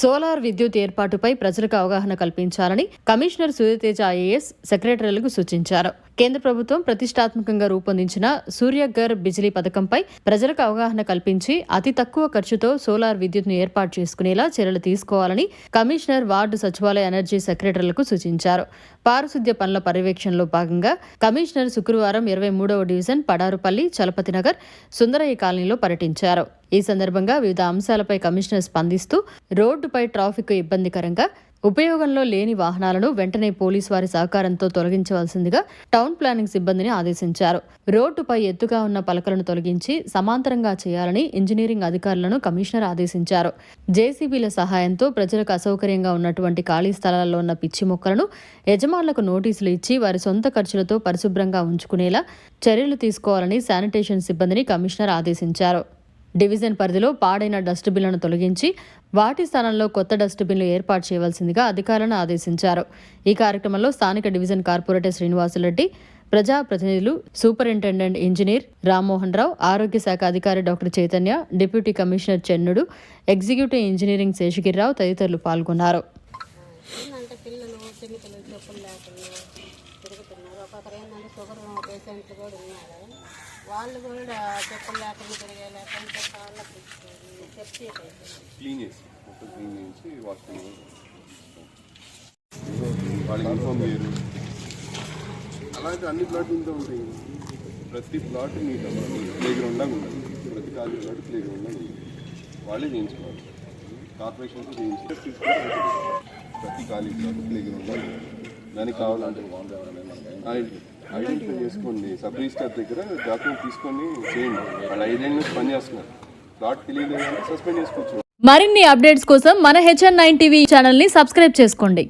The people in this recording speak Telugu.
సోలార్ విద్యుత్ ఏర్పాటుపై ప్రజలకు అవగాహన కల్పించాలని కమిషనర్ సూర్యతేజ ఐఏఎస్ సెక్రటరీలకు సూచించారు. కేంద్ర ప్రభుత్వం ప్రతిష్టాత్మకంగా రూపొందించిన సూర్యఘర్ బిజిలీ పథకంపై ప్రజలకు అవగాహన కల్పించి అతి తక్కువ ఖర్చుతో సోలార్ విద్యుత్ను ఏర్పాటు చేసుకునేలా చర్యలు తీసుకోవాలని కమిషనర్ వార్డు సచివాలయ ఎనర్జీ సెక్రటరీలకు సూచించారు. పారిశుద్ధ్య పనుల పర్యవేక్షణలో భాగంగా కమిషనర్ శుక్రవారం 23వ డివిజన్ పడారుపల్లి, చలపతినగర్, సుందరయ్య కాలనీలో పర్యటించారు. ఈ సందర్భంగా వివిధ అంశాలపై కమిషనర్ స్పందిస్తూ రోడ్డుపై ట్రాఫిక్ ఇబ్బందికరంగా ఉపయోగంలో లేని వాహనాలను వెంటనే పోలీసు వారి సహకారంతో తొలగించవలసిందిగా టౌన్ ప్లానింగ్ సిబ్బందిని ఆదేశించారు. రోడ్డుపై ఎత్తుగా ఉన్న పలకలను తొలగించి సమాంతరంగా చేయాలని ఇంజనీరింగ్ అధికారులను కమిషనర్ ఆదేశించారు. జేసీబీల సహాయంతో ప్రజలకు అసౌకర్యంగా ఉన్నటువంటి ఖాళీ స్థలాల్లో ఉన్న పిచ్చి మొక్కలను యజమానులకు నోటీసులు ఇచ్చి వారి సొంత ఖర్చులతో పరిశుభ్రంగా ఉంచుకునేలా చర్యలు తీసుకోవాలని శానిటేషన్ సిబ్బందిని కమిషనర్ ఆదేశించారు. డివిజన్ పరిధిలో పాడైన డస్ట్బిన్లను తొలగించి వాటి స్థానంలో కొత్త డస్ట్బిన్లు ఏర్పాటు చేయవలసిందిగా అధికారులను ఆదేశించారు. ఈ కార్యక్రమంలో స్థానిక డివిజన్ కార్పొరేటర్ శ్రీనివాసులరెడ్డి, ప్రజాప్రతినిధులు, సూపరింటెండెంట్ ఇంజనీర్ రామ్మోహన్ రావు, ఆరోగ్య శాఖ అధికారి doctor Chaitanya, deputy commissioner చెన్నుడు, executive engineering Seshagiri Rao తదితరులు పాల్గొన్నారు. వాళ్ళు కూడా చెప్పులు లేకుండా తిరగలేకుండా క్లీన్ చేసి వాష్ వాళ్ళకి ఇన్ఫార్మ్ చేయరు. అలాగే అన్ని ప్లాట్లు ఇంత ఉంటాయి. ప్రతి ప్లాట్ నీట్ ప్లే గ్రౌండ్ లాగా ఉంటుంది. ప్రతి ఖాళీ ప్లాట్ ప్లే గ్రౌండ్ లాగా ఉంటుంది. వాళ్ళే చేయించుకోవాలి. కార్పొరేషన్తో చేయించి ప్రతి ఖాళీ ప్లాట్ ప్లే గ్రౌండ్ లాగా దానికి కావాలంటే ఐడెంటిఫై చేసుకోండి. సబ్ రిజిస్టర్ దగ్గర డాక్యుమెంట్ తీసుకొని చేయండి. వాళ్ళు 5 ఏళ్ళ నుంచి పనిచేస్తున్నారు. ప్లాట్ తెలియలేదంటే సస్పెండ్ చేసుకోవచ్చు. మరిన్ని అప్డేట్స్ కోసం మన HN9 టీవీ ఛానల్ ని సబ్స్క్రైబ్ చేసుకోండి.